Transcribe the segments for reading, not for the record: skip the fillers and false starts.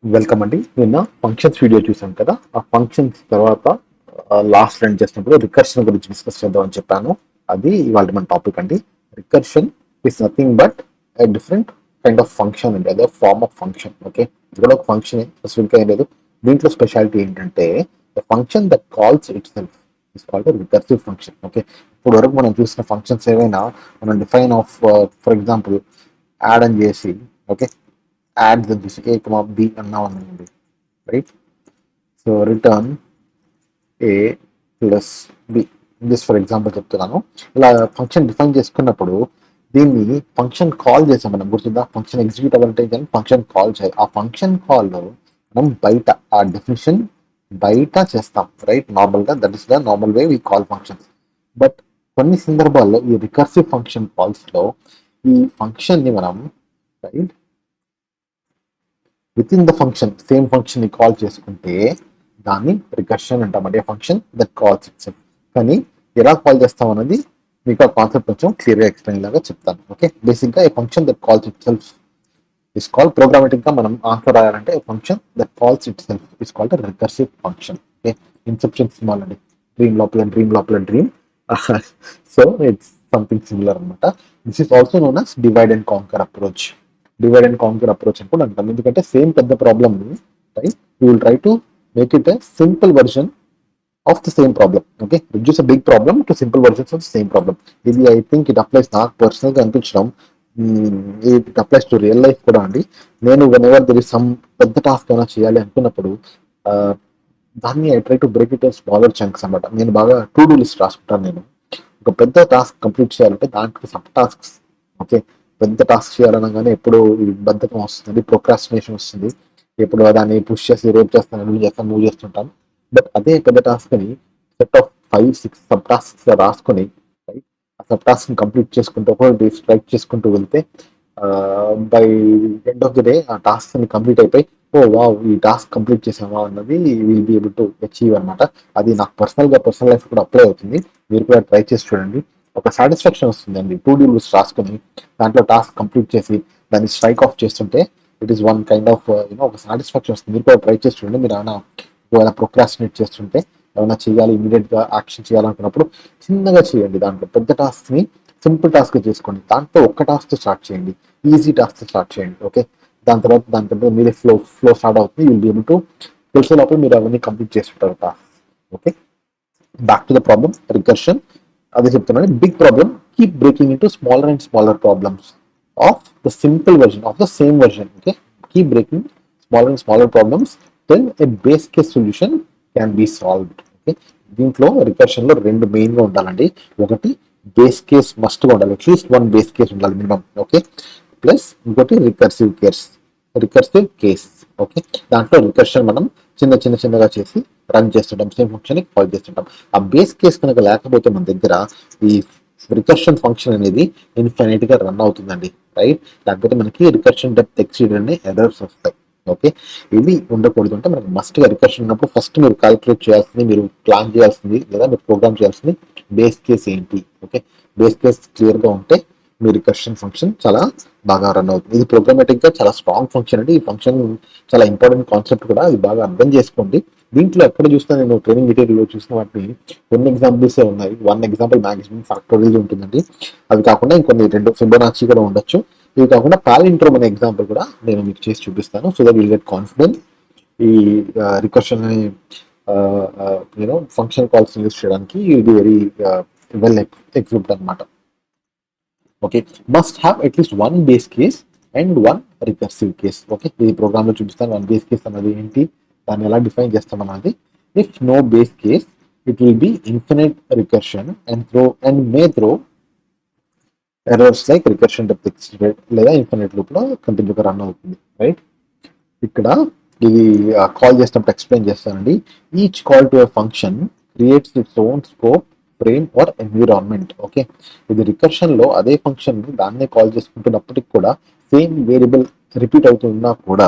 Welcome అండి. నిన్న functions video చూసాం కదా. ఆ ఫంక్షన్స్ తర్వాత లాస్ట్ రన్ చేసినప్పుడు రికర్షన్ గురించి డిస్కస్ చేద్దాం అని చెప్పాను. అది ఇవాళ మన టాపిక్ అండి. Recursion is nothing but a different kind of function అండి. అదే ఫార్మ్ ఆఫ్ ఫంక్షన్. ఓకే, ఇది కూడా ఒక ఫంక్షన్, స్పెసిఫిక్గా ఏం లేదు. దీంట్లో స్పెషాలిటీ ఏంటంటే function that calls itself is called recursive function. Okay, ఇప్పుడు వరకు మనం చూసిన ఫంక్షన్స్ ఏవైనా మనం define of, for example add అని చేసి, okay, add this a comma b అన్నా ఉందండి, right. So return a plus b, this for example చెప్తున్నాను. ఇలా ఫంక్షన్ డిఫైన్ చేసుకున్నప్పుడు దీన్ని ఫంక్షన్ కాల్ చేసాం మనం, గుర్తుందా? ఫంక్షన్ ఎగ్జిక్యూట్ అవ్వాలంటే కానీ ఫంక్షన్ కాల్ చేయాలి. ఆ ఫంక్షన్ కాల్లో మనం బయట ఆ డెఫినేషన్ బయట చేస్తాం, రైట్. నార్మల్గా that is the normal way we call functions. But కొన్ని సందర్భాల్లో ఈ రికర్సివ్ ఫంక్షన్ కాల్స్లో ఈ ఫంక్షన్ని మనం, right, within the function same function ని కాల్ చేసుకుంటే దాన్ని రికర్షన్ అంటామండి. Function that calls itself. కానీ ఎలా కాల్ చేస్తాం అన్నది మీకు ఆ కాన్సెప్ట్ కొంచెం క్లియర్గా ఎక్స్ప్లెయిన్ లాగా చెప్తాను. ఓకే, బేసిక్గా a function that calls itself is called, programmatic గా మనం ఆన్సర్ రాయాలంటే function that calls itself is called recursive function. Okay, Inception సినిమాలు అండి, డ్రీమ్ లోపల dream. So it's something similar అనమాట. This is also known as divide and conquer approach. Divide and conquer approach అని కూడా అంటాం. ఎందుకంటే same పెద్ద problem ని, right, you will try to make it a simple version of the same problem. Okay, reduce a big problem to simple versions of same problem. ఇది I think it applies, నాకు personal గా అనిపించడం, it applies to real life కూడా అండి. నేను whenever there is some పెద్ద task అయినా చేయాలి అనుకున్నప్పుడు ఆ, దాన్ని I try to break it smaller chunks అనమాట. నేను బాగా టు డూ లిస్ట్ రాసుకుంటాను. నేను ఒక పెద్ద టాస్క్ కంప్లీట్ చేయాలంటే దాంట్లో సబ్ టాస్క్స్. ఓకే, పెద్ద టాస్క్ చేయాలనగానే ఎప్పుడు ఈ బద్ధకం వస్తుంది, ప్రొక్రాస్టినేషన్ వస్తుంది. ఎప్పుడు దాన్ని పుష్ చేసి రేపు చేస్తాను, మూవ్ చేస్తుంటాను. బట్ అదే పెద్ద టాస్క్ ని సెట్ ఆఫ్ 5-6 సబ్ టాస్క్స్ రాసుకొని, right, ఆ సబ్ టాస్క్ కంప్లీట్ చేసుకుంటూ ఒక స్ట్రైక్ చేసుకుంటూ వెళ్తే by end of the day ఆ టాస్క్ ని కంప్లీట్ అయిపోయి, ఓ వావ్, ఈ టాస్క్ కంప్లీట్ చేసామా అన్నది will be able to achieve అనమాట. అది నాకు పర్సనల్ లైఫ్ కూడా అప్లై అవుతుంది. మీరు కూడా ట్రై చేసి చూడండి. ఒక సాటిస్ఫాక్షన్ వస్తుందండి. టూ డూ లిస్ట్ రాసుకొని దాంట్లో టాస్క్ కంప్లీట్ చేసి దాన్ని స్ట్రైక్ ఆఫ్ చేస్తుంటే it is one kind of ఒక సాటిస్ఫాక్షన్ వస్తుంది. మీరు కూడా ట్రై చేసి చూడండి. మీరు ఏమైనా ప్రొక్రాస్టినేట్ చేస్తుంటే, ఏమైనా చేయాలి, ఇమీడియట్ గా యాక్షన్ చేయాలనుకున్నప్పుడు చిన్నగా చేయండి. దాంట్లో పెద్ద టాస్క్ ని సింపుల్ టాస్క్ చేసుకోండి. దాంట్లో ఒక్క టాస్క్ స్టార్ట్ చేయండి, ఈజీ టాస్క్ స్టార్ట్ చేయండి. ఓకే, దాని తర్వాత మీరే ఫ్లో స్టార్ట్ అవుతుంది. విల్ బి ఏబుల్ టు తెలిసే లోపల మీరు అవన్నీ కంప్లీట్ చేస్తుంటారు task. Okay, back to the problem recursion. అదే చెప్తున్నాను, big problem keep breaking into smaller and smaller problems of the simple version of the same version. Okay, keep breaking smaller and smaller problems then a base case solution can be solved. Okay, దీంట్లో recursion లో రెండు main గా ఉండాలండి. ఒకటి base case must గా ఉండాలి, at least one base case ఉండాలి minimum. Okay, plus ఇంకోటి రికర్సివ్ కేస్. ఓకే, దాంట్లో రికర్షన్ మనం చిన్నగా చేసి రన్ చేస్తుంటాం, సేమ్ ఫంక్షన్ కాల్ చేస్తుంటాం. ఆ బేస్ కేస్ కనుక లేకపోతే మన దగ్గర ఈ రికర్షన్ ఫంక్షన్ అనేది ఇన్ఫైనైట్ గా రన్ అవుతుందండి, రైట్. లేకపోతే మనకి రికర్షన్ డెప్త్ ఎక్సీడ్ అనే ఎర్రర్స్ వస్తాయి. ఓకే, ఇవి ఉండకూడదు. అంటే మనకి మస్ట్ గా రికర్షన్ ఉన్నప్పుడు ఫస్ట్ మీరు క్యాలిక్యులేట్ చేయాల్సింది, మీరు ప్లాన్ చేయాల్సింది, లేదా మీరు ప్రోగ్రామ్ చేయాల్సింది బేస్ కేస్ ఏంటి. ఓకే, బేస్ కేస్ క్లియర్ గా ఉంటే మీ రికర్షన్ ఫంక్షన్ చాలా బాగా రన్ అవుతుంది. ఇది ప్రోగ్రామేటిక్ గా చాలా స్ట్రాంగ్ ఫంక్షన్ అండి. ఈ ఫంక్షన్ చాలా ఇంపార్టెంట్ కాన్సెప్ట్ కూడా, ఇది బాగా అర్థం చేసుకోండి. దీంట్లో ఎక్కడ చూసినా నేను ట్రైనింగ్ మెటీరియల్ చూసిన వాటిని కొన్ని ఎగ్జాంపుల్సే ఉన్నాయి. వన్ ఎగ్జాంపుల్ మాక్సిమం ఫ్యాక్టోరియల్ ఉంటుందండి. అవి కాకుండా ఇంకొన్ని రెండు ఫిబొనాచి కూడా ఉండొచ్చు. ఇవి కాకుండా పాలిండ్రోమ్ అనే ఎగ్జాంపుల్ కూడా నేను మీకు చేసి చూపిస్తాను. So that will get confidence ఈ రికర్షన్ అనే ఫంక్షన్ కాల్స్ యూస్ చేయడానికి will be very well equipped అనమాట. Okay, must have at least one base case and one recursive case. Okay, ఈ ప్రోగ్రామ్ లో చూపిస్తాను వన్ బేస్ కేస్ అన్నది ఏంటి, దాన్ని ఎలా డిఫైన్ చేస్తాం అన్నది. If no base case it will be infinite recursion and may throw errors like recursion depth extended లేదా ఇన్ఫినిట్ లూప్ లో కంటిన్యూగా రన్ అవుతుంది, రైట్. ఇక్కడ ఇది కాల్ చేసినప్పుడు ఎక్స్ప్లెయిన్ చేస్తానండి. Each call to a function creates it's own scope, frame or environment. Okay, ఇది recursion లో అదే ఫంక్షన్ దాన్నే కాల్ చేసుకుంటున్నప్పటికి కూడా సేమ్ వేరియబుల్ రిపీట్ అవుతున్నా కూడా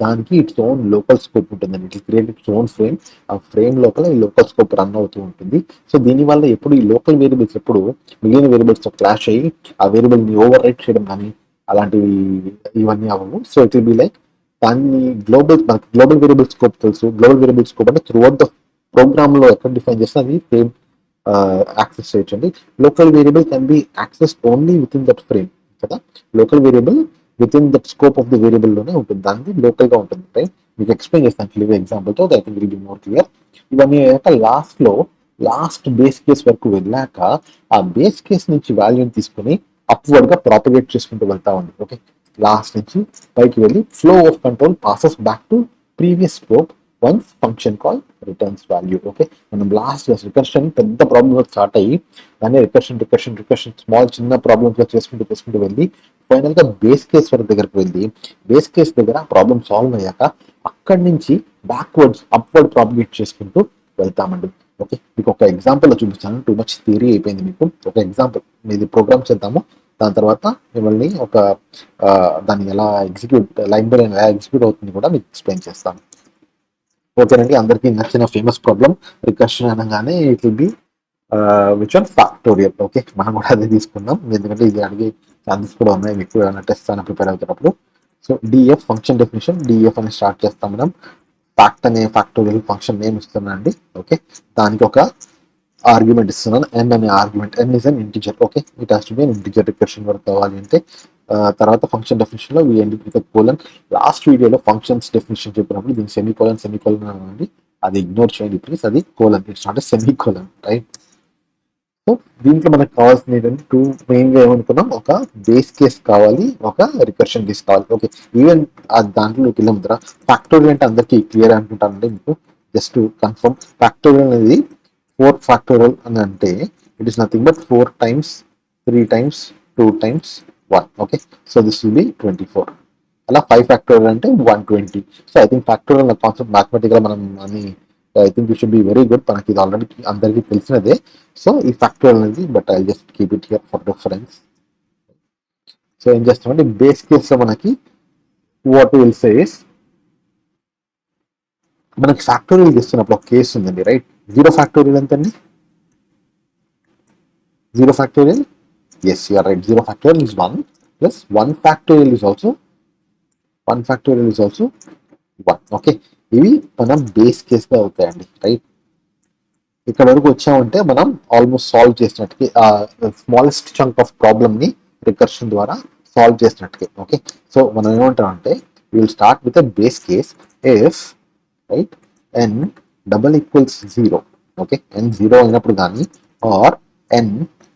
దానికి ఇట్స్ ఓన్ లోకల్ స్కోప్ ఉంటుందండి. It create its own frame. ఆ ఫ్రేమ్ లోపల ఈ లోకల్ స్కోప్ రన్ అవుతూ ఉంటుంది. సో దీనివల్ల ఎప్పుడు ఈ లోకల్ వేరియబుల్స్ ఎప్పుడు మిగిలిన వేరియబుల్స్ తో క్లాష్ అయ్యి ఆ వేరియబుల్ ని ఓవర్ రైట్ చేయడం కానీ అలాంటివి ఇవన్నీ అవ్వవు. So it will be like దాన్ని గ్లోబల్ వేరియబుల్ స్కోప్ తెలుసు. గ్లోబల్ వేరియబుల్ స్కోప్ అంటే త్రూ అవుట్ ద ప్రోగ్రామ్ లో ఎక్కడ డిఫైన్ చేస్తే అది ఫ్రేమ్ యాక్సెస్ చేయొచ్చండి. Local variable can be access only within that frame కదా. Local variable within that scope of the variable లోనే ఉంటుంది, దాన్ని లోకల్ గా ఉంటుంది. రైట్, మీకు ఎక్స్ప్లెయిన్ చేస్తాను క్లియర్ ఎగ్జాంపుల్ తో, that will be more clear. ఇవన్నీ అయ్యాక లాస్ట్ బేస్ కేస్ వరకు వెళ్ళాక ఆ బేస్ కేస్ నుంచి వాల్యూని తీసుకుని అప్వర్డ్ గా ప్రాపగేట్ చేసుకుంటూ వెళ్తా ఉంది. ఓకే, లాస్ట్ నుంచి పైకి వెళ్ళి flow of control passes back to previous scope once function call returns value. Okay, మనం లాస్ట్ రికర్షన్ పెద్ద ప్రాబ్లమ్ స్టార్ట్ అయ్యి దాన్ని రికర్షన్ స్మాల్ చిన్న ప్రాబ్లమ్స్ గా చేసుకుంటూ వెళ్ళి ఫైనల్ గా బేస్ కేస్ వరకు దగ్గరకు వెళ్ళి బేస్ కేస్ దగ్గర ప్రాబ్లమ్ సాల్వ్ అయ్యాక అక్కడి నుంచి బ్యాక్వర్డ్స్ అప్వర్డ్ ప్రాపగేట్ చేసుకుంటూ వెళ్తామండి. ఓకే, మీకు ఒక ఎగ్జాంపుల్ చూపిస్తాను. టూ మచ్ థియరీ అయిపోయింది మీకు. ఒక ఎగ్జాంపుల్ మీది ప్రోగ్రామ్ చేద్దాము, దాని తర్వాత మిమ్మల్ని దాన్ని ఎలా లైన్ బై లైన్ ఎలా ఎగ్జిక్యూట్ అవుతుంది కూడా మీకు ఎక్స్ప్లెయిన్ చేస్తాను. ఓకేనండి, అందరికీ నచ్చిన ఫేమస్ ప్రాబ్లం రికర్షన్ అనగానే it will B which one factorial. Okay, మనం కూడా అదే తీసుకుందాం, ఎందుకంటే ఇది అడిగే ఛాన్సెస్ కూడా ఉన్నాయి మీకు ఏమైనా టెస్ట్ అని ప్రిపేర్ అవుతున్నప్పుడు. So DF function definition, DF అని స్టార్ట్ చేస్తాం మనం. ఫ్యాక్ట్ అనే ఫ్యాక్టోరియల్ ఫంక్షన్ నేమ్ ఇస్తున్నానండి. ఓకే, దానికి ఒక ఆర్గ్యుమెంట్ ఇస్తున్నాను, ఎన్ అనే argument. N is an integer. Okay, it has to be an integer recursion work కావాలి అంటే. తర్వాత ఫంక్షన్ డెఫినేషన్ లో కోలన్. లాస్ట్ వీడియోలో ఫంక్షన్స్ డెఫినేషన్ చెప్పినప్పుడు దీనికి సెమీ కోలన్ అండి, అది ఇగ్నోర్ చేయండి ప్లీజ్. అది colon, it's not semi colon. Right, so దీంట్లో మనకు కావాల్సిన ఏంటంటే టూ మెయిన్ గా ఏమనుకున్నాం, ఒక బేస్ కేస్ కావాలి, ఒక రికర్షన్ కేస్ కావాలి. ఓకే, ఈవెన్ దాంట్లో వెళ్ళాం కదా. ఫ్యాక్టోరియల్ అంటే అందరికీ క్లియర్ అనుకుంటానండి. మీకు జస్ట్ కన్ఫర్మ్, ఫ్యాక్టోరియల్ అనేది 4 ఫ్యాక్టోరియల్ అని అంటే it is nothing but 4 times 3 times 2 times 1. Okay, so this will be 24. అలా 5 ఫ్యాక్టోరియల్ అంటే 120. So I think factorial concept mathematical మనం అని I think you should be very good. మనకి ఇది ఆల్రెడీ అందరికీ తెలిసినదే. సో ఈ ఫ్యాక్టోరియల్ అనేది, but I just keep it here for reference. So ఏం చేస్తామంటే బేస్ కేస్ లో మనకి వాట్ విల్ సే ఇస్, మనకి ఫ్యాక్టోరియల్ ఇస్తున్నప్పుడు ఒక కేసు ఉందండి. రైట్, 0 ఫ్యాక్టోరియల్ ఎంతండి? 0 factorial, yes, you are right. 0 factorial is 1 plus 1 factorial is also 1. Okay, ఇవి మనం బేస్ కేస్ గా అవుతాయండి. రైట్, ఇక్కడ వరకు వచ్చామంటే మనం ఆల్మోస్ట్ సాల్వ్ చేసినట్టుకి, స్మాలెస్ట్ చంక్ ఆఫ్ ప్రాబ్లమ్ ని రికర్షన్ ద్వారా సాల్వ్ చేసినట్టుకే. ఓకే, సో మనం ఏమంటాం అంటే will start with a base case if right n double equals 0. Okay, n 0 అయినప్పుడు కానీ ఆర్ ఎన్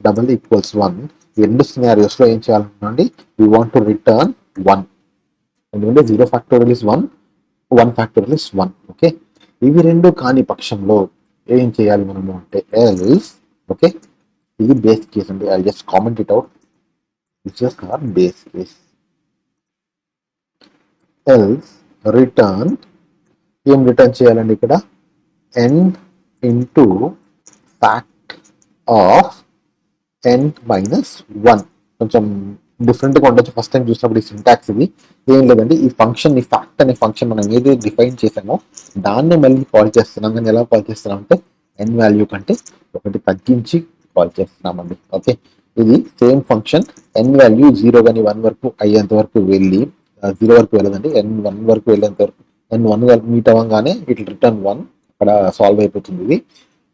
డబల్ ఈక్వల్స్ 1, ఈ రెండు సినారియోస్ లో ఏం చేయాలంటే వీ వాంట్ టు రిటర్న్ 1. ఎందుకంటే 0 factorial is 1, 1 factorial is 1. Okay, ఇవి రెండు కాని పక్షంలో ఏం చేయాలి మనము అంటే ఎల్స్. ఓకే, ఇది బేస్ కేస్ అండి. I just comment it out, it's just our base case. Else return, ఏం రిటర్న్ చేయాలండి ఇక్కడ, n into fact of n minus 1. కొంచెం డిఫరెంట్గా ఉండొచ్చు ఫస్ట్ టైం చూసినప్పుడు ఈ సింటాక్స్. ఇది ఏం లేదండి, ఈ ఫంక్షన్, ఈ ఫ్యాక్ట్ అనే ఫంక్షన్ మనం ఏదైతే డిఫైన్ చేసామో దాన్ని మళ్ళీ కాల్ చేస్తున్నాం. కానీ ఎలా కాల్ చేస్తున్నాం అంటే n వాల్యూ కంటే ఒకటి తగ్గించి కాల్ చేస్తున్నామండి. ఓకే, ఇది సేమ్ ఫంక్షన్ n వాల్యూ 0 కానీ 1 వరకు అయ్యేంత వరకు వెళ్ళి, 0 వరకు వెళ్ళదండి, n1 వరకు వెళ్ళేంత వరకు, n1 వరకు మీట్ అవ్వగానే ఇట్ రిటర్న్ 1, అక్కడ సాల్వ్ అయిపోతుంది. ఇది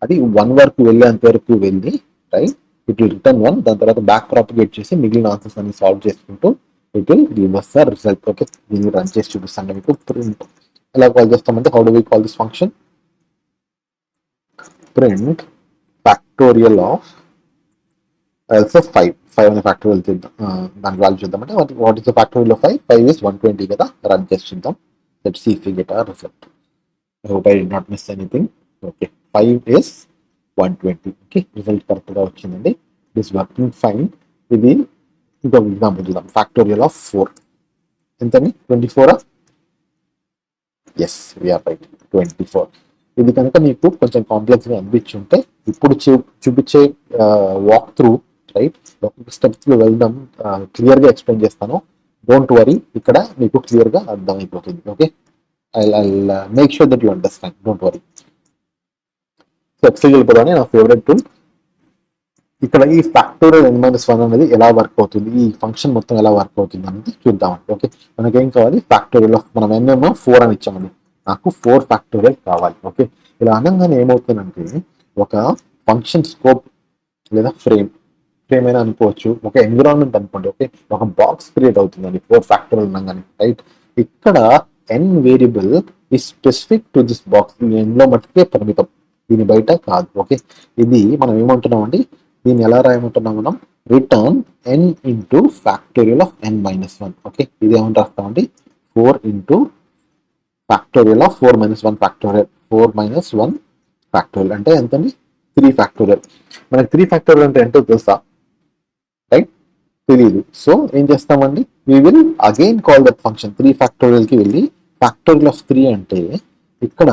అది 1 వరకు వెళ్ళేంత వరకు వెళ్ళి రైట్ ఇట్ విల్ రిటర్న్ 1. దాని తర్వాత బ్యాక్ ప్రాపగేట్ చేసి మిగిలిన ఆన్సర్స్ అన్ని సాల్వ్ చేసుకుంటూ it will give us the result. Okay, దీన్ని రన్ చేసి చూపిస్తాను మీకు. ప్రింట్ ఎలా కాల్ చేస్తామంటే, how do we call this function, print factorial of also 5 అనే ఫ్యాక్టోరియల్ చూద్దాం, దాని వాల్యూ చూద్దామంటే what is the factorial of 5 is 120 కదా. రన్ చేసి చూద్దాం, let's see if we get our result. I hope I did not miss anything. Okay, 5 is 120. Okay, result correct గా వచ్చిందండి. This working fine. ఇది ఇంకొక ఎగ్జాంపుల్ చూద్దాం. Factorial of 4 ఎంతని, 24. Yes, we're right, 24. ఇది కనుక మీకు కొంచెం కాంప్లెక్స్ గా అనిపించుంటే ఇప్పుడు చూపించే వాక్ త్రూ రైట్ స్టెప్స్ లో వెళ్దాం, క్లియర్ గా ఎక్స్ప్లెయిన్ చేస్తాను. డోంట్ వరీ, ఇక్కడ మీకు క్లియర్ గా అర్థమైపోతుంది. Okay, I'll make sure that you understand. Don't worry. So Excel వెళ్ళిపోదామని నా ఫేవరెట్ టూల్ ఇక్కడ ఈ ఫ్యాక్టోరియల్ n-1 అనేది ఎలా వర్క్ అవుతుంది, ఈ ఫంక్షన్ మొత్తం ఎలా వర్క్ అవుతుంది అనేది చూద్దాం. ఓకే, మనకి ఏం కావాలి, ఫ్యాక్టోరియల్ ఆఫ్ మనం ఎన్నేమో 4 అని ఇచ్చామండి, నాకు 4 ఫ్యాక్టోరియల్ కావాలి. ఓకే, ఇలా అనగానే ఏమవుతుందంటే ఒక ఫంక్షన్ స్కోప్ లేదా ఫ్రేమ్ అయినా అనుకోవచ్చు, ఒక ఎన్విరాన్మెంట్ అనుకోండి. ఓకే, ఒక బాక్స్ క్రియేట్ అవుతుందండి 4 ఫ్యాక్టోరియల్ అనగానే, రైట్. ఇక్కడ n వేరియబుల్ ఈ స్పెసిఫిక్ టు దిస్ బాక్స్, ఈ n లో మట్టుకే పరిమితం, దీని బయట కాదు. ఓకే, ఇది మనం ఏమంటున్నాం అండి, దీన్ని ఎలా రాయమంటున్నాం మనం, return n into factorial of n-1. Okay, ఇది ఏమని రాస్తామండి, 4 into factorial of 4-1 factorial, 4-1 factorial అంటే ఎంతండి, 3 ఫ్యాక్టోరియల్. మనకి 3 ఫ్యాక్టోరియల్ అంటే ఏంటో తెలుసా, రైట్, తెలియదు. సో ఏం చేస్తామండి, we will again call that function 3 factorial కి వెళ్ళి ఫ్యాక్టోరియల్ ఆఫ్ 3 అంటే ఇక్కడ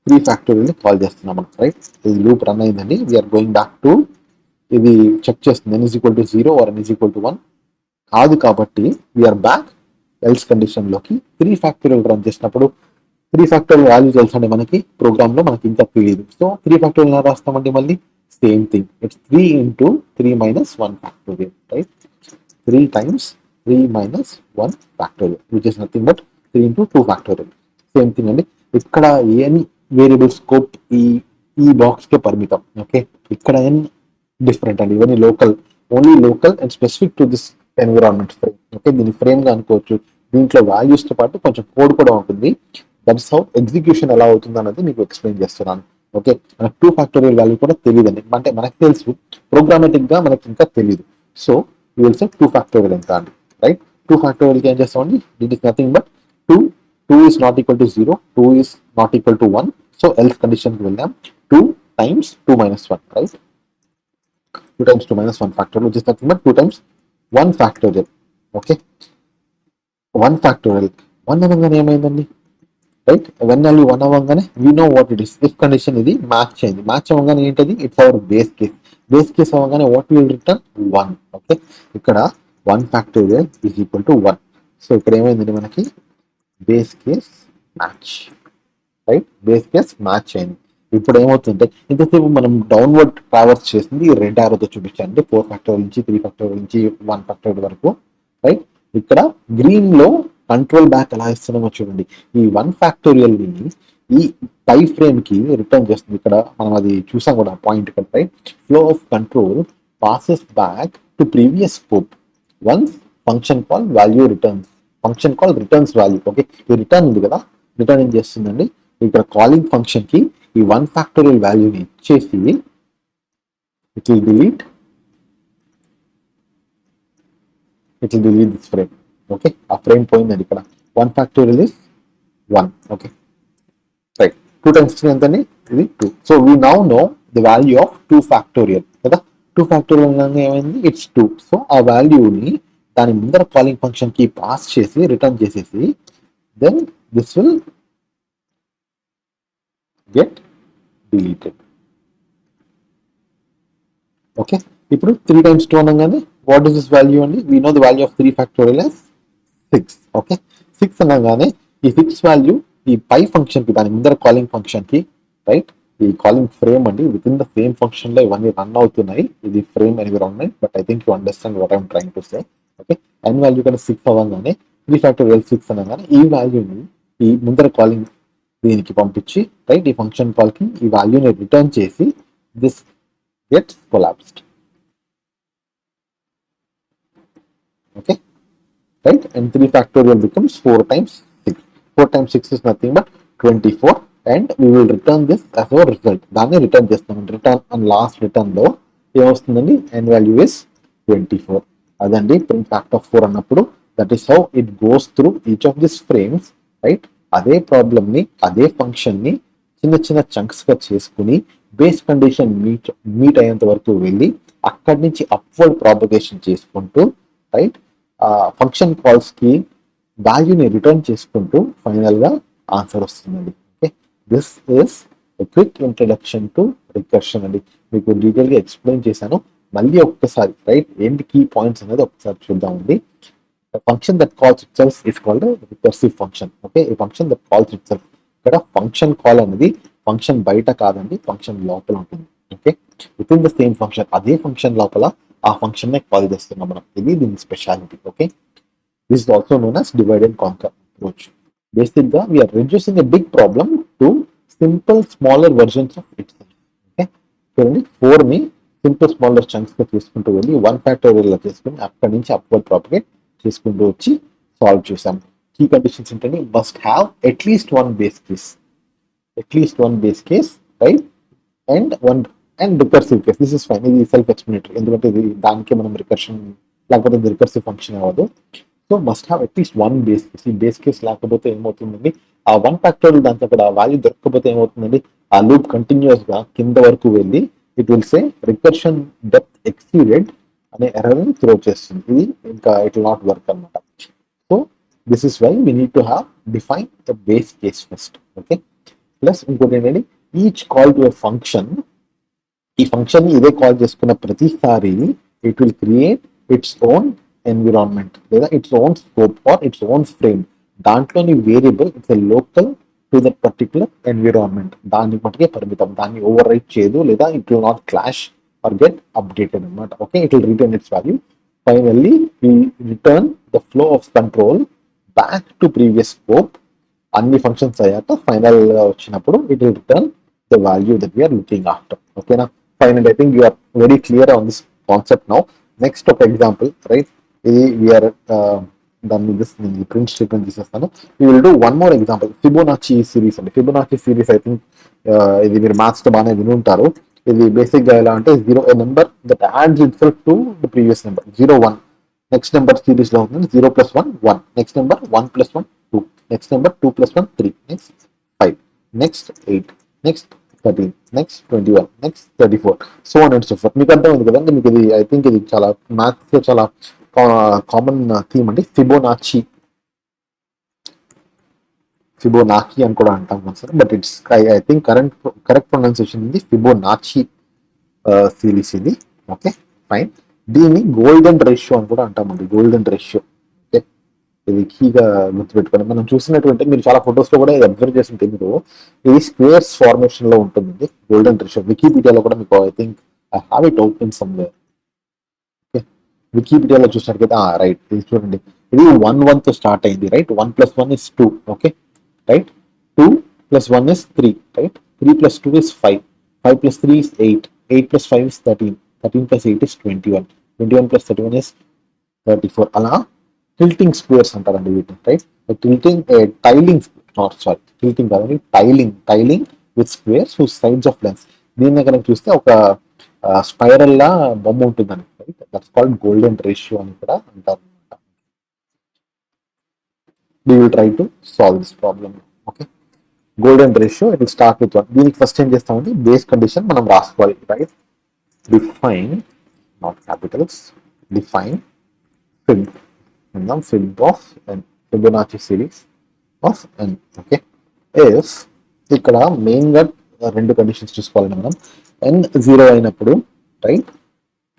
3 ఫ్యాక్టోరియల్ ని కాల్ చేస్తున్నాం మనం, రైట్. ఇది లూప్ రన్ అయిందండి, వీఆర్ గోయింగ్ బ్యాక్ టు, ఇది చెక్ చేస్తుంది n = 0 or n = 1 కాదు, కాబట్టి వీఆర్ బ్యాక్ ఎల్స్ కండిషన్ లోకి. 3 ఫ్యాక్టోరియల్ రన్ చేసినప్పుడు 3 ఫ్యాక్టోరియల్ వాల్యూ తెలుసండి మనకి, ప్రోగ్రామ్ లో మనకి ఇంకా తెలియదు. సో 3 ఫ్యాక్టోరియల్ ఎలా రాస్తామండి, మళ్ళీ same thing, it's 3 into 3-1 factorial, right. 3 times 3-1 factorial which is nothing but 3 into 2 factorial. Same thing అండి, ఇక్కడ ఎన్ వేరియబుల్ స్కోప్ ఈ బాక్స్ కే పరిమితం. ఓకే, ఇక్కడ ఎన్ డిఫరెంట్ అండి, ఇవన్నీ local, only local and specific to this environment frame. Okay, దీన్ని frame గా అనుకోవచ్చు. దీంట్లో వాల్యూస్ తో పాటు కొంచెం కోడ్ కూడా ఉంటుంది. దట్ ఇస్ హౌ ఎగ్జిక్యూషన్ ఎలా అవుతుంది అన్నది మీకు ఎక్స్ప్లెయిన్ చేస్తున్నాను. ఓకే, మనకు 2 ఫ్యాక్టోరియల్ వాల్యూ కూడా తెలియదండి, అంటే మనకు తెలుసు, ప్రోగ్రామేటిక్ గా మనకి ఇంకా తెలియదు. So you will say 2 factorial ఎంత అండి, రైట్. 2 ఫ్యాక్టోరియల్ కి ఏం చేస్తామండి, that is nothing but 2 is not equal to 0, 2 is not equal to 1. So else condition కి వెళ్దాం, 2 times 2-1, right. 2 times 2-1 factorial, which is nothing but 2 times 1 factorial. Okay, 1 factorial, 1 అనగానే ఏమైందండి, right. One value 1 అవ్వగానే we know what it is, if condition ఇది match అయింది, match అవ్వగానే ఏంటది, it's our base case. Base case అవ్వగానే వాట్ విల్ రిటర్న్ 1. ఓకే, ఇక్కడ 1 factorial is equal to 1. So ఇక్కడ ఏమైందండి మనకి, base case match, right. Base case match అయింది. ఇప్పుడు ఏమవుతుందంటే ఇంతసేపు మనం డౌన్వర్డ్ ట్రావర్స్ చేసింది రెడ్ ఆరోతో చూపించాలంటే 4 ఫ్యాక్టోరియల్ నుంచి 3 ఫ్యాక్టోరియల్ నుంచి 1 ఫ్యాక్టోరియల్ వరకు, రైట్. ఇక్కడ గ్రీన్ లో కంట్రోల్ బ్యాక్ ఎలా ఇస్తున్నామో చూడండి, ఈ 1 ఫ్యాక్టోరియల్ ని ఈ పై ఫ్రేమ్ కి రిటర్న్ చేస్తుంది. ఇక్కడ మనం అది చూసాం కూడా పాయింట్ ఇక్కడ, right. Flow of control passes back to previous scope once function call value returns, function call returns value. Okay, ఈ రిటర్న్ ఉంది కదా, రిటర్న్ ఏం చేస్తుందండి, ఇక్కడ కాలింగ్ ఫంక్షన్ కి ఈ 1 ఫ్యాక్టోరియల్ వాల్యూని ఇచ్చేసి it will delete this frame. Okay, ఆ ఫ్రేమ్ పోయిందండి, ఇక్కడ 1 factorial is 1. Okay, right. 2 times 3 ఎంతండి, ఇది 2. So we now no the value of 2 factorial కదా. 2 ఫ్యాక్టోరియల్ అనగా ఏమైంది, ఇట్స్ 2. సో ఆ వాల్యూని దాని ముందర కాలింగ్ ఫంక్షన్ కి పాస్ చేసి రిటర్న్ చేసేసి then this will get deleted. Okay, ఇప్పుడు 3 times 2 అనగానే వాట్ ఇస్ దిస్ వాల్యూ అండి, we know the value of 3 factorial as 6. Okay, 6 అనగానే ఈ 6 వాల్యూ ఈ పై ఫంక్షన్ కి దాని ముందర కాలింగ్ ఫంక్షన్ కి, రైట్. ఈ కాలింగ్ ఫ్రేమ్ అండి, with in the same function లో ఇవన్నీ రన్ అవుతున్నాయి. ఇది frame environment, but I think you understand what I'm trying to say. Okay, n value కన్నా 6 అవ్వగానే 3 ఫ్యాక్టోరియల్ 6 అనగానే ఈ వాల్యూని ఈ ముందర కాలింగ్ దీనికి పంపించి, రైట్, ఈ ఫంక్షన్ కాల్ కి ఈ వాల్యూని రిటర్న్ చేసి this gets collapsed. Okay, right. And 3 factorial becomes 4 times 6. 4 times 6 is nothing but 24, and we will return this as our result. దాన్ని రిటర్న్ చేస్తాం. రిటర్న్ అండ్ లాస్ట్ రిటర్న్ లో ఏమొస్తుందండి, n వాల్యూ ఇస్ 24. అదండి print fact of 4 అన్నప్పుడు. That is how it goes through each of this frames, right. అదే problem ని, అదే function ని చిన్న చిన్న చంక్స్ గా చేసుకుని బేస్ కండిషన్ మీట్ అయ్యేంత వరకు వెళ్ళి అక్కడి నుంచి అప్వర్డ్ ప్రాపగేషన్ చేసుకుంటూ, రైట్, ఫంక్షన్ కాల్స్ కి వాల్యూని రిటర్న్ చేసుకుంటూ ఫైనల్ గా ఆన్సర్ వస్తుందండి. Okay, this is quick introduction to recursion అండి. మీకు డీటెయిల్ గా ఎక్స్ప్లెయిన్ చేశాను. మళ్ళీ ఒక్కసారి, రైట్, ఏంటి కీ పాయింట్స్ అనేది ఒకసారి చూద్దామండి. A function that calls itself is called a recursive function. Okay, a function that calls itself. ఇక్కడ ఫంక్షన్ కాల్ అనేది ఫంక్షన్ బయట కాదండి, ఫంక్షన్ లోపల ఉంటుంది. Okay, within the same function, అదే ఫంక్షన్ లోపల ఆ ఫంక్షన్ నే కాల్ చేస్తున్నాం మనం. ఇది దీని speciality. Okay, this is also known as divide and conquer approach. Basic గా we are reducing a big problem to simple smaller versions of itself. Okay, చూడండి 4 ని సింపుల్ స్మాలర్ చంక్స్ గా తీసుకుంటూ వెళ్ళి 1 ఫ్యాక్టోరియల్ గా చేసుకుని అక్కడి నుంచి అప్వర్డ్ ప్రాపగేట్ చేసుకుంటూ వచ్చి సాల్వ్ చేసాం. కీ కండిషన్స్ ఏంటంటే must have at least one base case, right, and one and recursive case. This is fine, ఇది సెల్ఫ్ ఎక్స్ప్లెనేటరీ, ఎందుకంటే ఇది దానికే మనం రికర్షన్, లేకపోతే ఇది రికర్సివ్ ఫంక్షన్ అవ్వదు. So must have at least one base case. ఈ బేస్ కేస్ లేకపోతే ఏమవుతుందండి, ఆ 1 ఫ్యాక్టోరియల్ దాంట్లో అక్కడ వాల్యూ దొరకకపోతే ఏమవుతుందండి, ఆ లూప్ కంటిన్యూస్ గా కింద వరకు వెళ్ళి it will say recursion depth exceeded అనే ఎర్రర్ ని త్రో చేస్తుంది. ఇది ఇంకా ఇట్ విల్ నాట్ వర్క్ అనమాట. So this is why we need to have define the base case first. Okay, plus ఇంకోటి ఏంటంటే each call to a function, ఈ function ని ఇదే కాల్ చేసుకున్న ప్రతిసారి it will create its own environment లేదా its own scope or its own frame. దాంట్లోని variable it's a local to that particular environment, దాన్ని మటుకే పరిమితం, దాన్ని ఓవర్ రైట్ చేయదు లేదా it will not clash or get updated అనమాట. Okay, it will return its value. Finally we return the flow of control back to previous scope. అన్ని functions అయ్యాక final గా వచ్చినప్పుడు it will return the value that we are looking after. ఓకేనా, final. I think you are very clear on this concept now. Next ఒక example, right, ఇది we are దాన్ని print statement తీసేస్తాను. You will do one more example, Fibonacci series అండి. Fibonacci series I think ఇది మీరు maths తో బాగానే విని ఉంటారు. ఇది బేసిక్ గా ఎలా అంటే zero a number that ads it self to the previous number 0 1. Next number series లో ఉంటుంది 0 + 1 1, next number 1 + 1 2, next number 2 + 1 3, next 5, next 8, next 13, next 21, next 34, so on and so fourth. మీకు అర్థమైంది కదండి. మీకు ఇది ఐ థింక్ ఇది చాలా మ్యాథ్స్ లో చాలా కామన్ థీమ్ అండి. ఫిబోనాకీ అని కూడా అంటాం sir, but it's I think correct pronunciation ఉంది ఫిబోనాచి సిరీస్ ఇది. Okay, fine. దీన్ని గోల్డెన్ రేషియో అని కూడా అంటామండి, గోల్డెన్ రేషియో. ఓకే, ఇది కీగా గుర్తుపెట్టుకోండి. మనం చూసినటువంటి మీరు చాలా ఫొటోస్ లో కూడా అబ్జర్వ్ చేస్తుంటే మీరు ఇది స్క్వేర్స్ ఫార్మేషన్ లో ఉంటుంది గోల్డెన్ రేషియో. వికీపీడియాలో కూడా మీకు I think I have it open somewhere. Okay, వికీపీడియాలో చూసినట్లయితే రైట్, ఇది చూడండి, ఇది 1 1 తో స్టార్ట్ అయింది, right. 1 + 1 is 2. Okay, right. 2 + 1 is 3, right. 3 + 2 is 5, 5 + 3 is 8, 8 + 5 is 13, 13 + 8 is 21, 21 + 31 is 34. అలా టిల్టింగ్ స్క్వేర్స్ అంటారండి వీటిని, right. Tiling, not sorry tilting కాదండి, tiling with squares whose sides of lengths. దీన్ని కనుక చూస్తే ఒక స్పైరల్ లా బొమ్మ ఉంటుందండి, right. That's called golden ratio అని కూడా అంటారు. We will try to solve this problem. Okay, golden ratio, it will start with 1. దీనికి ఫస్ట్ ఏం చేస్తామంటే బేస్ కండిషన్ మనం రాసుకోవాలి, right. Define, not Capitals, define Feb of n, Fibonacci series of n. Okay, if ఇక్కడ main గా 2 conditions చూసుకోవాలండి మనం. n 0 అయినప్పుడు, right,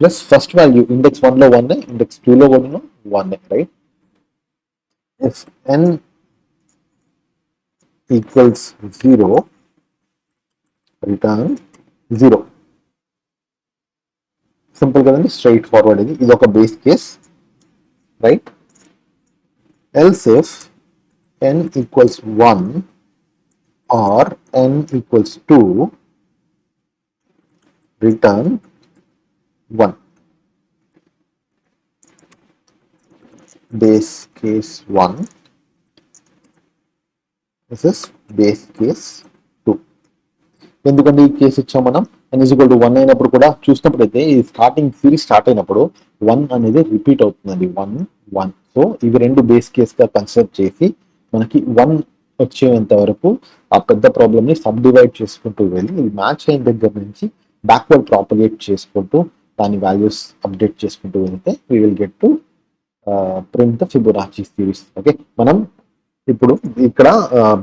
plus first value index 1 లో 1, ఇండెక్స్ 2 లో కూడా 1, right. If n equals 0, return 0. Simple కదండి, స్ట్రైట్ ఫార్వర్డ్. ఇది ఒక base case, right. Else if n equals 1 or n equals 2, return 1. Base case 1, this is base case 2. ఎందుకంటే ఈ case ఇచ్చాం మనం, n = 1 అయినప్పుడు కూడా చూసినప్పుడు అయితే ఈ స్టార్టింగ్ సిరీస్ స్టార్ట్ అయినప్పుడు 1 అనేది రిపీట్ అవుతుందండి, 1 1. సో ఇవి 2 బేస్ కేస్ గా కన్సిడర్ చేసి మనకి 1 వచ్చేంత వరకు ఆ పెద్ద ప్రాబ్లమ్ ని సబ్ డివైడ్ చేసుకుంటూ వెళ్ళి ఇది మ్యాచ్ అయిన దగ్గర నుంచి బ్యాక్వర్డ్ ప్రాపగేట్ చేసుకుంటూ దాని వాల్యూస్ అప్డేట్ చేసుకుంటూ వెళ్తే we will get to print the Fibonacci series. Okay, మనం ఇప్పుడు ఇక్కడ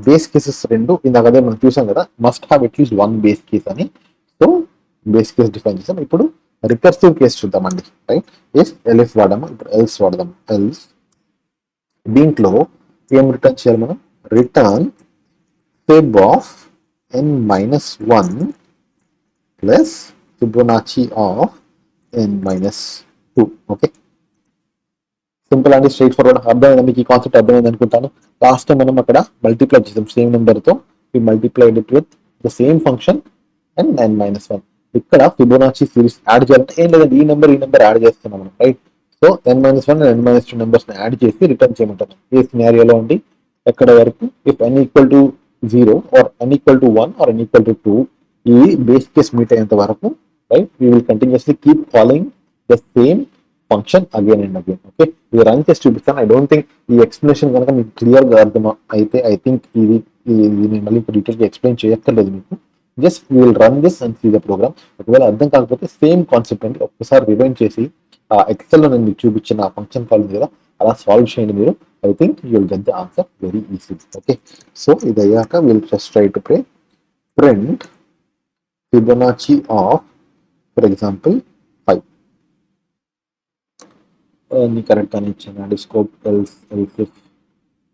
బేస్ కేసెస్ 2 ఇందాక అదే మనం చూసాం కదా, must have at least 1 base case అని. సో బేస్ కేస్ డిఫైన్ చేసాం. ఇప్పుడు రికర్సివ్ కేస్ చూద్దామండి, రైట్. ఎల్ఎఫ్ వాడాము, ఇప్పుడు ఎల్స్ వాడదాం. ఎల్స్ దీంట్లో ఏం రిటర్న్ చేయాలి మనం, return fib of n - 1 plus Fibonacci of n-2. Okay, simple అండి, స్ట్రైట్ ఫార్వర్డ్. అర్థమైందా మీకు? ఈ కాన్సెప్ట్ అర్థమైంది అనుకుంటాను. లాస్ట్ టైం మనం అక్కడ మల్టిప్లై చేసాం సేమ్ నెంబర్తో, ఈ multiplied it with the same function and n-1. ఇక్కడ ఫిబొనాచి సిరీస్ యాడ్ చేయాలంటే ఏం లేదండి, ఈ నెంబర్ యాడ్ చేస్తున్నాం మనం, right? So n-1 and n-2 numbers ని యాడ్ చేసి రిటర్న్ చేయమంటాం. ఈ సినారియోలో ఉండి ఎక్కడ వరకు if n equal to 0 or n equal to 1 or n equal to 2, ఈ బేస్ కేస్ మీట్ అయ్యేంత వరకు, right, we will continuously keep calling the same function again and again. Okay, ఇది రన్ చేసి చూపిస్తాను. ఐ డోంట్ థింక్ ఈ explanation కనుక మీకు clear గా అర్థం అయితే ఐ థింక్ ఇది నేను మళ్ళీ డీటెయిల్ గా ఎక్స్ప్లెయిన్ చేయక్కర్లేదు మీకు. Just we will run this and see the program. ఒకవేళ అర్థం కాకపోతే సేమ్ కాన్సెప్ట్ అండి, ఒక్కసారి రివైండ్ చేసి ఎక్సెల్లో నేను మీకు చూపించిన ఆ ఫంక్షన్ కాల్ ఉంది కదా, అలా సాల్వ్ చేయండి మీరు. I think you will get the answer very easy. Okay, so ఇది అయ్యాక will just try to print Fibonacci of, for example 5. అన్ని కరెక్ట్ అని ఇచ్చానండి, scope else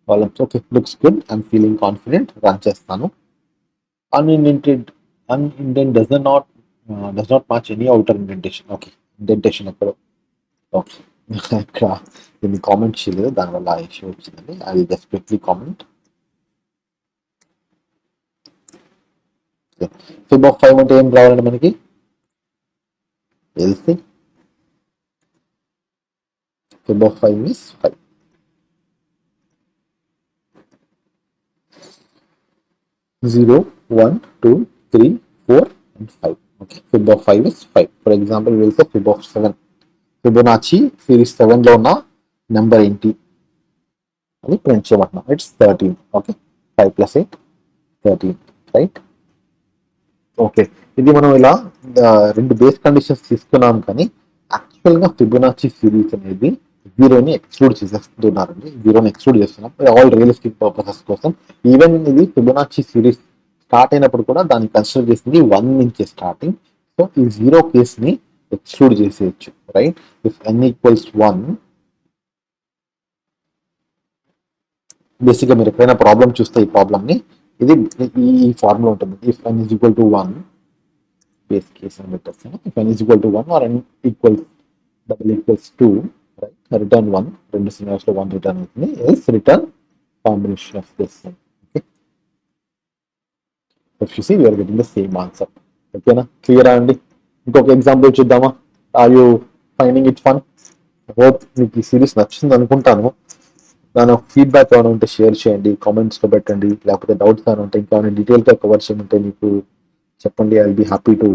columns. Okay, looks good, I'm feeling confident. Run చేస్తాను. Unindent does not match any outer indentation. Okay, indentation ఎక్కడ? Okay, ఇక్కడ దీన్ని comment చేయలేదు, దానివల్ల ఆ ఇష్యూ వచ్చిందండి. అది just quickly comment. Fib of 5 అంటే ఏం రావాలండి మనకి? LC Feb of 5 is 5. Zero, 1, 2, 3, 4 and 5. Okay, fib of 5 is 5. For example, we will say fib of 7. Fibonacci series 7 లో ఉన్న నెంబర్ ఏంటి అని ప్రింట్ చేయమంటున్నాం. It's 13. Okay, 5 plus 8 13, right? Okay, ఇది మనం ఇలా రెండు బేస్ కండిషన్స్ తీసుకున్నాం, కానీ యాక్చువల్గా ఫిబొనాచి సిరీస్ అనేది జీరోని ఎక్స్క్లూడ్ చేసేస్తున్నారండి. జీరోని ఎక్స్క్లూడ్ చేస్తున్నాం ఆల్ రియలిస్టిక్ పర్పసెస్ కోసం. ఈవెన్ ఇది ఫిబొనాచి సిరీస్ స్టార్ట్ అయినప్పుడు కూడా దాన్ని కన్సిడర్ చేసింది 1 నుంచి స్టార్టింగ్. సో ఈ జీరో కేస్ ని ఎక్స్క్లూడ్ చేసేయచ్చు, రైట్? ఇఫ్ n ఈక్వల్స్ 1, బేసిక్గా మీరు ఎప్పుడైనా ప్రాబ్లం చూస్తే ఈ ప్రాబ్లమ్ ని ఇది ఈ ఫార్ములా ఉంటుంది. If n is equal to 1, base case అని పెట్టేస్తాను. If n is equal to 1 or n equals equals 2, right, return 1. రెండు సినారియోస్ లో 1 రిటర్న్ అవుతుంది. Else return combination of this. Okay, if you see we are getting the same answer. ఓకేనా, క్లియరా అండి? ఇంకొక example చూద్దామా? Are you finding it fun? Hope మీకు ఈ సిరీస్ నచ్చింది అనుకుంటాను. దాని ఫీడ్బ్యాక్ ఏమైనా ఉంటే షేర్ చేయండి, కామెంట్స్లో పెట్టండి. లేకపోతే డౌట్స్ ఏమైనా ఉంటే, ఇంకా డీటెయిల్గా కవర్ చేయమంటే మీకు చెప్పండి. I be happy to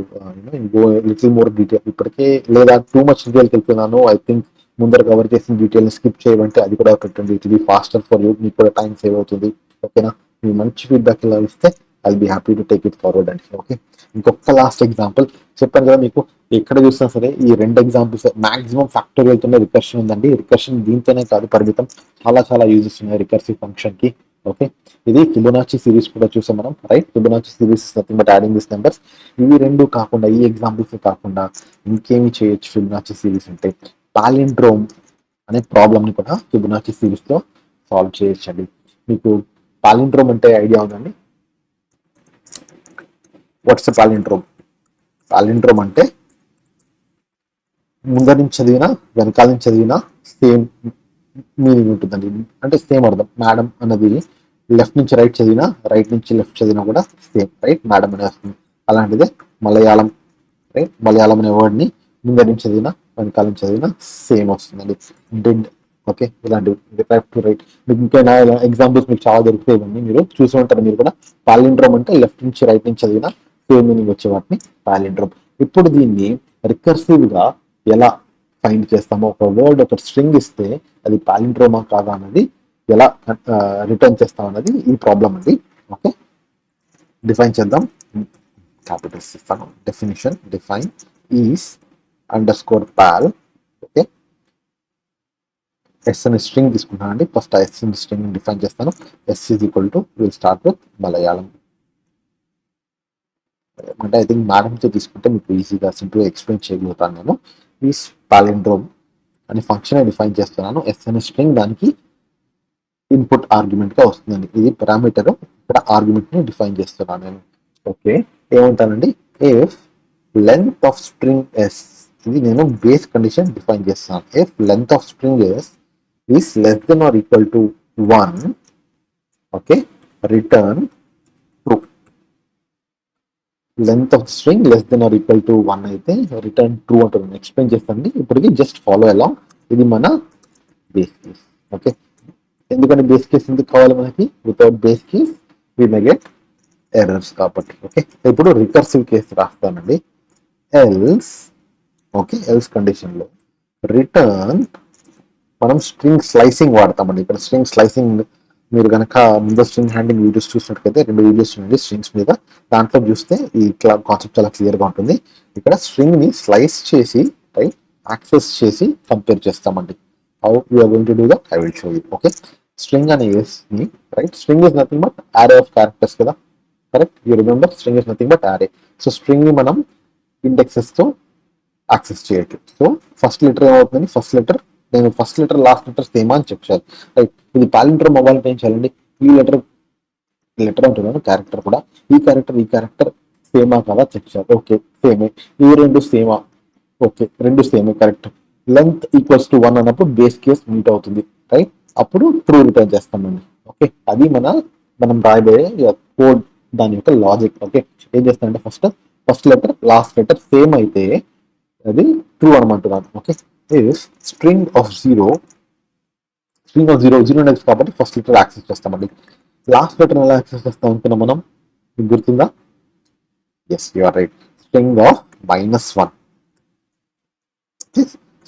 go little more detail. ఇప్పటికే లేదా టూ మచ్ డీటెయిల్కి వెళ్తున్నాను, ఐ థింక్ ముందర కవర్ చేసిన డీటెయిల్ని స్కిప్ చేయమంటే అది కూడా పెట్టండి. It be faster for you, మీకు కూడా టైం సేవ్ అవుతుంది. ఓకేనా, మీ మంచి ఫీడ్బ్యాక్ ఇలా ఇస్తే I be happy to take it forward అండి. ఓకే, ఇంకొక లాస్ట్ ఎగ్జాంపుల్ చెప్పాను కదా మీకు, ఎక్కడ చూసినా సరే ఈ రెండు ఎగ్జాంపుల్స్ మాక్సిమం ఫ్యాక్టోరియల్ తోనే రికర్షన్ ఉందండి. రికర్షన్ దీంతోనే కాదు పరిమితం, చాలా చాలా యూజెస్ ఉన్నాయి రికర్సివ్ ఫంక్షన్ కి. ఓకే, ఇది ఫిబొనాచి సిరీస్ కూడా చూసాం మనం, రైట్? Fibonacci series nothing but adding this numbers. ఇవి రెండు కాకుండా, ఈ ఎగ్జాంపుల్స్ కాకుండా ఇంకేమి చేయొచ్చు ఫిబొనాచి సిరీస్ అంటే? పాలిండ్రోమ్ అనే ప్రాబ్లమ్ ని కూడా ఫిబొనాచి సిరీస్ లో సాల్వ్ చేయొచ్చండి. మీకు పాలిండ్రోమ్ అంటే ఐడియా ఉందండి? Watts palindrome? పాలిండ్రోమ్ అంటే ముందర నుంచి చదివినా వెనకాల నుంచి చదివినా సేమ్ మీనింగ్ ఉంటుందండి. అంటే సేమ్ అర్థం. మేడం అన్నది లెఫ్ట్ నుంచి రైట్ చదివినా, రైట్ నుంచి లెఫ్ట్ చదివినా కూడా సేమ్, రైట్? మేడం అనే వస్తుంది. అలాంటిదే మలయాళం, రైట్? మలయాళం అనే వర్డ్ ని ముందర నుంచి చదివినా వెనకాల నుంచి చదివినా సేమ్ వస్తుందండి. డెడ్. ఓకే, ఇలాంటివి లెఫ్ట్ టు రైట్. మీకు ఇంకా ఎగ్జాంపుల్స్ మీకు చాలా దొరుకుతాయి, ఇవన్నీ మీరు చూసి ఉంటారు మీరు కూడా. పాలిండ్రోమ్ అంటే లెఫ్ట్ నుంచి రైట్ నుంచి చదివినా సేమ్ మీనింగ్ వచ్చే వాటిని పాలిండ్రోమ్. ఇప్పుడు దీన్ని రికర్సివ్ గా ఎలా ఫైండ్ చేస్తామో, ఒక వర్డ్ ఒక స్ట్రింగ్ ఇస్తే అది పాలిండ్రోమా కాదా అన్నది ఎలా రిటర్న్ చేస్తాం అన్నది ఈ ప్రాబ్లం అండి. ఓకే, డిఫైన్ చేద్దాం. క్యాపిటల్స్ ఇస్తాను. Definition, define is underscore pal. Okay, S అనే స్ట్రింగ్ తీసుకుంటాను అండి. ఫస్ట్ ఆ ఎస్ అనే స్ట్రింగ్ డిఫైన్ చేస్తాను. S is equal to will start with Malayalam. అంటే ఐ థింక్ మేడంతో తీసుకుంటే మీకు ఈజీగా సింపుల్గా ఎక్స్ప్లెయిన్ చేయగలుగుతాను నేను. ఈ పాలిండ్రోమ్ అనే ఫంక్షన్ డిఫైన్ చేస్తున్నాను. ఎస్ అనే స్ట్రింగ్ దానికి ఇన్పుట్ ఆర్గ్యుమెంట్ గా వస్తుందండి. ఇది పారామీటర్, ఇక్కడ ఆర్గ్యుమెంట్ ని డిఫైన్ చేస్తున్నాను నేను. ఓకే, ఏమంటానండి? If length of string s, ఇది నేను బేస్ కండిషన్ డిఫైన్ చేస్తాను. If length of string s is less than or equal to 1, okay, return true. Length of string less than or equal to 1 అయితే return true అంటుంది. Explain చేస్తాండి ఇప్పటికి, just follow along. ఇది మన base case. Okay, ఎందుకంటే base case ఎందుకు కావాలి మనకి? Without base case we may get errors కాబట్టి. ఓకే, ఇప్పుడు రికర్సివ్ కేసు రాస్తానండి. ఎల్స్, ఓకే, ఎల్స్ కండిషన్ లో రిటర్న్, మనం స్ట్రింగ్ స్లైసింగ్ వాడతామండి. ఇక్కడ స్ట్రింగ్ స్లైసింగ్ మీరు కనుక ముందు స్ట్రింగ్ హ్యాండింగ్ వీడియోస్ చూసినట్టుకైతే 2 వీడియోస్ చూడండి స్ట్రింగ్స్ మీద, దాంట్లో చూస్తే ఈ కాన్సెప్ట్ చాలా క్లియర్గా ఉంటుంది. ఇక్కడ స్ట్రింగ్ ని స్లైస్ చేసి, రైట్, యాక్సెస్ చేసి కంపేర్ చేస్తామండి. How we are going to do that I will show you. Okay, string అనే right, string is nothing but array of characters కదా, correct? You remember string is nothing but array. So string ని మనం indexes తో access చేయొచ్చు. So first letter ఏమవుతుంది? First letter, నేను first letter last letter same అని చెప్పాను. రైట్, ఇది పాలిండ్రోమ్ మొబైల్ ఏం చేయాలండి? ఈ లెటర్ అంటున్నాను, క్యారెక్టర్ కూడా, ఈ క్యారెక్టర్ సేమా కదా చెక్ చేయాలి. ఓకే, సేమే. ఈ రెండు సేమా? ఓకే, రెండు సేమే, కరెక్ట్. లెంత్ ఈక్వల్స్ టు 1 అన్నప్పుడు బేస్ కేస్ మీట్ అవుతుంది, రైట్? అప్పుడు ట్రూ రిటర్న్ చేస్తామండి. ఓకే, అది మనం రాయబోయే కోడ్, దాని యొక్క లాజిక్. ఓకే, ఏం చేస్తానంటే first letter last letter same అయితే అది ట్రూ అనమంటున్నాను. Okay, string of zero next కాబట్టి ఫస్ట్ లెటర్ యాక్సెస్ చేస్తామండి. లాస్ట్ లెటర్ ఎలా యాక్సెస్ చేస్తాం అనుకున్నాం మనం? మీకు గుర్తుందా? Yes, you are right. String of -1.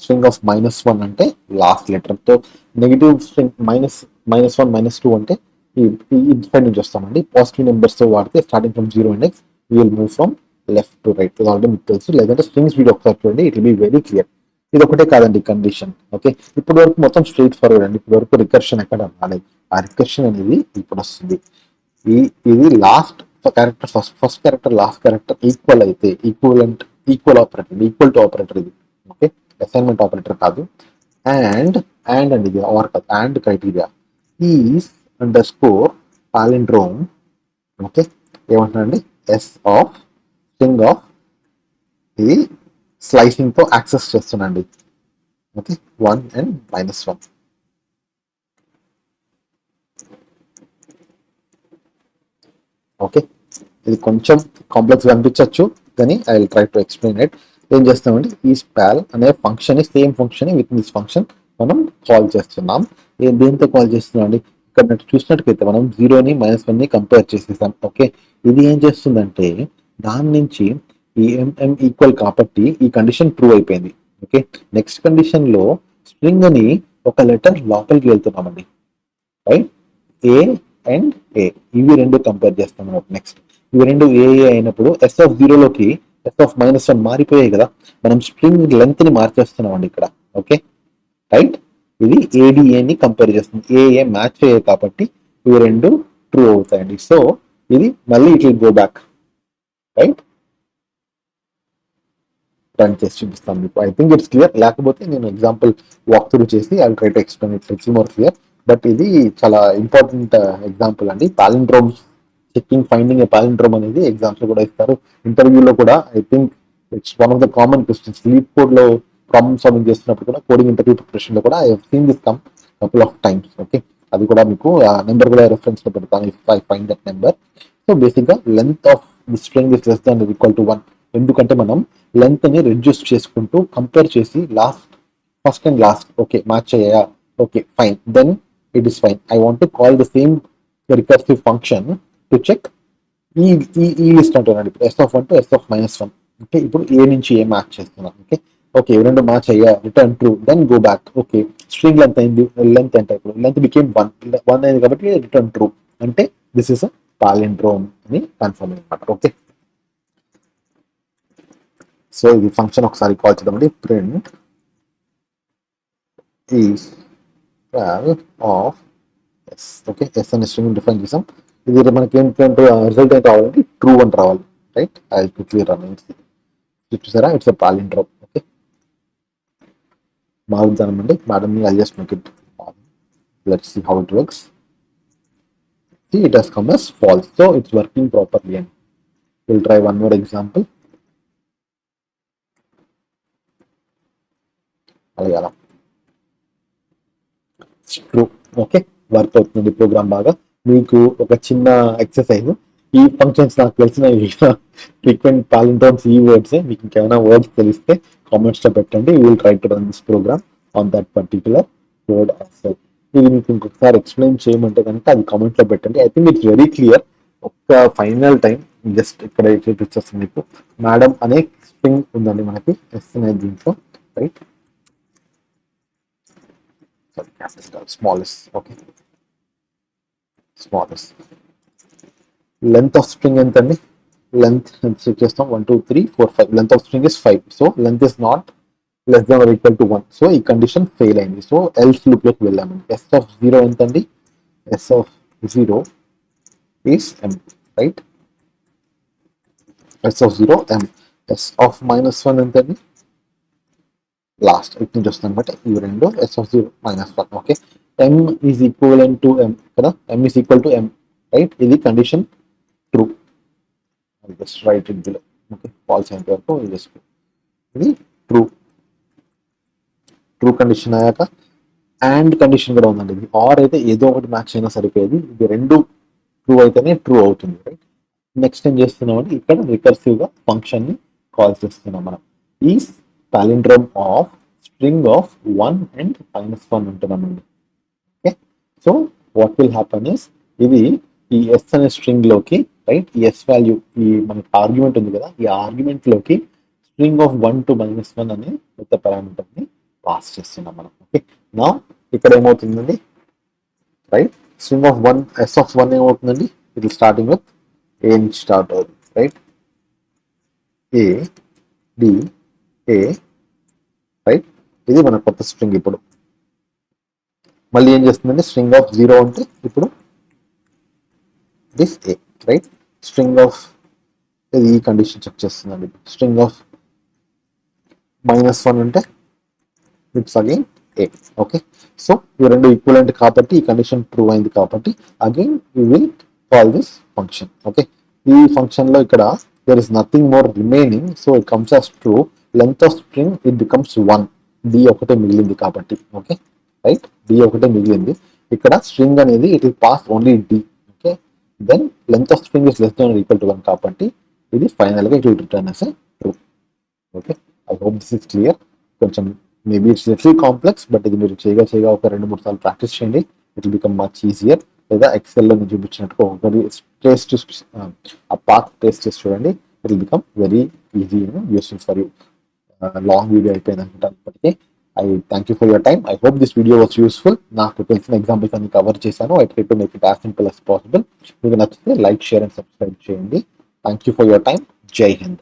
String of -1 అంటే లాస్ట్ లెటర్ తో, నెగిటివ్ స్ట్రింగ్ -1 -2 అంటే ఈ సైడ్ నుంచి వస్తామండి. పాజిటివ్ నెంబర్స్ తో వాడితే starting from 0 index will move from left to right. ఇది ఆల్రెడీ మీకు తెలుసు, లేదంటే స్ట్రింగ్స్ వీడియో ఒకసారి చూడండి, it will be very clear. ఇది ఒకటే కాదండి కండిషన్. ఓకే, ఇప్పటి వరకు మొత్తం స్ట్రైట్ ఫార్వర్డ్ అండి. ఇప్పటి వరకు రికర్షన్ ఎక్కడ రాలేదు. ఆ రికర్షన్ అనేది ఇప్పుడు వస్తుంది. ఇది last character first character last character equal అయితే, equal operator, equal to operator ఇది. ఓకే, అసైన్మెంట్ ఆపరేటర్ కాదు. అండ్ అండ్ ఇది ఆర్ కాదు, and criteria is underscore palindrome. Okay, ఏమంటున్నానండి? ఎస్ ఆఫ్ స్ట్రింగ్ ఆఫ్, ఇది స్లైసింగ్ తో యాక్సెస్ చేస్తున్నాండి. Okay, 1 and -1. Okay, ఇది కొంచెం కాంప్లెక్స్ గా అనిపించవచ్చు, కానీ I will try to explain it. ఏం చేస్తామంటే ఈ స్పాల్ అనే function, same function with this function మనం కాల్ చేస్తున్నాం. దేంతో కాల్ చేస్తున్నాం అండి? ఇక్కడ చూసినట్టుకైతే మనం 0ని -1ని కంపేర్ చేసేసాం. ఓకే, ఇది ఏం చేస్తుందంటే దాని నుంచి ఈ ఎంఎం ఈక్వల్ కాబట్టి ఈ కండిషన్ ట్రూ అయిపోయింది. ఓకే, నెక్స్ట్ కండిషన్ లో స్ట్రింగ్ అని ఒక లెటర్ లోపలికి వెళ్తున్నామండి, రైట్? ఏ అండ్ ఏ, ఇవి రెండు కంపేర్ చేస్తాం మనం. నెక్స్ట్ ఇవి రెండు ఏ అయినప్పుడు ఎస్ ఆఫ్ 0లోకి ఎస్ ఆఫ్ -1 మారిపోయాయి కదా, మనం స్ట్రింగ్ లెంత్ ని మార్చేస్తున్నాం అండి ఇక్కడ. ఓకే, రైట్, ఇది ఏడిఏని కంపేర్ చేస్తుంది. ఏ మ్యాచ్ అయ్యాయి కాబట్టి ఇవి రెండు ట్రూ అవుతాయండి. సో ఇది మళ్ళీ it will go back, right? Run చేసి చూపిస్తాను మీకు. I think it's clear. లేకపోతే నేను ఎగ్జాంపుల్ వాక్ త్రూ చేసి I try to explain it little more clear. But ఇది చాలా ఇంపార్టెంట్ ఎగ్జాంపుల్ అండి. పాలిండ్రోమ్స్ చెక్కింగ్, ఫైండింగ్ ఏ పాలిండ్రోమ్ అనేది ఎగ్జామ్స్ లో కూడా ఇస్తారు, ఇంటర్వ్యూలో కూడా. I think it's one of the common questions. Lead code లో ప్రాబ్లమ్ సాల్వింగ్ చేస్తున్నప్పుడు కూడా, కోడింగ్ ఇంటర్వ్యూ ప్రిపరేషన్ లో కూడా I have seen this couple of times. Okay, అది కూడా మీకు ఆ నెంబర్ కూడా రెఫరెన్స్ లో పెడతాను, if I find that number. So basic గా length of the string is less than equal to 1. ఎందుకంటే మనం లెంత్ ని రెడ్యూస్ చేసుకుంటూ కంపేర్ చేసి first and last okay match అయ్యాయా, okay fine, then it is fine. I want to call the same recursive function to check ఈ ఈ list అంటున్నాడు. ఇప్పుడు S(1) to S(-1). ఓకే, ఇప్పుడు ఏ నుంచి ఏ మ్యాచ్ చేస్తున్నాం. ఓకే, ఓకే రెండు match అయ్యా, return true, then go back. Okay, string length అయింది, లెంత్ ఎంత? ఇప్పుడు లెంత్ బికేమ్ 1 అయింది కాబట్టి రిటర్న్ ట్రూ, అంటే దిస్ ఇస్ అ పాలిండ్రోమ్ అని కన్ఫర్మ్ అనమాట. ఓకే, సో ఇది ఫంక్షన్ ఒకసారి కాల్ చేద్దామండి. Print is of S. Okay, S అనే స్ట్రింగ్ డిఫైన్ చేసాం. ఇది మనకి ఏంటంటే రిజల్ట్ అయితే రావాలంటే ట్రూ అని రావాలి, రైట్? ఐ క్విక్లీ రన్ చూసారా, ఇట్స్ అ పాలిండ్రోమ్. ఓకే, మారుద్దామండి madam, I just make it. Let's see how it works. It has come as false, so it's working properly. And we'll try one more example. అలాగే అలా true. Okay, work అవుతుంది programme బాగా. మీకు ఒక చిన్న exercise, ఈ functions నాకు తెలిసిన ఫ్రీక్వెంట్ పాలిండ్రోమ్స్ ఈ వర్డ్స్, మీకు ఇంకేమైనా వర్డ్స్ తెలిస్తే కామెంట్స్ లో పెట్టండి. You will try to run this program on that particular word అసలు. ఇది మీకు ఇంకొకసారి ఎక్స్ప్లెయిన్ చేయమంటే కనుక అది కామెంట్ లో పెట్టండి. I think it's very clear. ఒక్క ఫైనల్ టైం జస్ట్ ఇక్కడ చూపించేస్తుంది మీకు. మేడం అనే స్ట్రింగ్ ఉందండి మనకి ఎస్ అనే దీంట్లో, right. Smallest, okay, smallest. Length of string ఎంత అండి? లెంత్ ఎంత చెక్ చేస్తాం? 1 2 3 4 5. Length of string is 5. So length is not less than or equal to 1. So ఈ కండిషన్ ఫెయిల్ అయింది. సో ఎల్స్ లూప్ లోకి వెళ్ళామండి. ఎస్ ఆఫ్ 0 ఎంత అండి? S of 0 is m, right. S of 0 m. S of -1 ఎంత అండి? Lost it నుంచి వస్తుంది అనమాట ఈ రెండు. S of 0 -1. Okay, m is equal to m కదా, m is equal to m, right. ఇది condition true. Just write it below. Okay, false అయ్యేంత వరకు ఇది ట్రూ. ట్రూ కండిషన్ అయ్యాక అండ్ కండిషన్ కూడా ఉందండి. ఇది ఆర్ అయితే ఏదో ఒకటి మ్యాచ్ అయినా సరిపోయేది. ఇది రెండు ట్రూ అయితేనే ట్రూ అవుతుంది, రైట్. నెక్స్ట్ ఏం చేస్తున్నామంటే ఇక్కడ రికర్సివ్ గా ఫంక్షన్ ని కాల్ చేస్తున్నాం మనం. ఈ palindrome of string of 1 and -1 ఉంటున్నామండి. Okay, so what will happen is, ఇది ఈ ఎస్ అనే స్ట్రింగ్ లోకి, రైట్, ఈ ఎస్ వాల్యూ, ఈ మనకి ఆర్గ్యుమెంట్ ఉంది కదా, ఈ ఆర్గ్యుమెంట్ లోకి స్ట్రింగ్ ఆఫ్ 1 to -1 అనే కొత్త పారామీటర్ ని పాస్ చేస్తున్నాం మనం. ఓకే, నా ఇక్కడ ఏమవుతుందండి, right, string of 1, S of 1 ఏమవుతుందండి, ఇది స్టార్టింగ్ విత్ ఏ నుంచి స్టార్ట్ అవుతుంది, right. A D A, right. ఇది మన కొత్త స్ట్రింగ్. ఇప్పుడు మళ్ళీ ఏం చేస్తుందంటే స్ట్రింగ్ ఆఫ్ 0 అంటే ఇప్పుడు this A, right. String of ఈ కండిషన్ చెక్ చేస్తుందండి. స్ట్రింగ్ ఆఫ్ -1 అంటే it's again A. Okay, so ఈ రెండు ఈక్వలెంట్ కాబట్టి ఈ కండిషన్ ట్రూ అయింది కాబట్టి again you will call this function. Okay, ఈ ఫంక్షన్ లో ఇక్కడ there is nothing more remaining, so it comes as true. Length of string it becomes 1. D ఒకటే మిగిలింది కాబట్టి, ఓకే, రైట్, డి ఒకటే మిగిలింది. ఇక్కడ స్ట్రింగ్ అనేది it will pass only d. Okay, then length of string is less than or equal to 1 కాబట్టి ఇది final గా it will return as true. Okay, I hope this is clear. కొంచెం maybe it's little complex, but ఇది మీరు చేయగా ఒక 2-3 సార్లు practice చేయండి. It will become much easier. లేదా ఎక్సెల్లో నేను చూపించినట్టు ఒకటి ట్రేస్ ఆ పాత్ ట్రేస్ చేసి చూడండి. It will become very easy and useful for you. Long video అయిపోయింది అనుకుంటాను ఇప్పటికీ. I thank you for your time. I hope this video was useful. నాకు తెలిసిన ఎగ్జాంపుల్స్ అన్ని కవర్ చేశాను. I try to make it as simple as possible. మీకు నచ్చితే like, share and subscribe చేయండి. Thank you for your time. జై హింద్.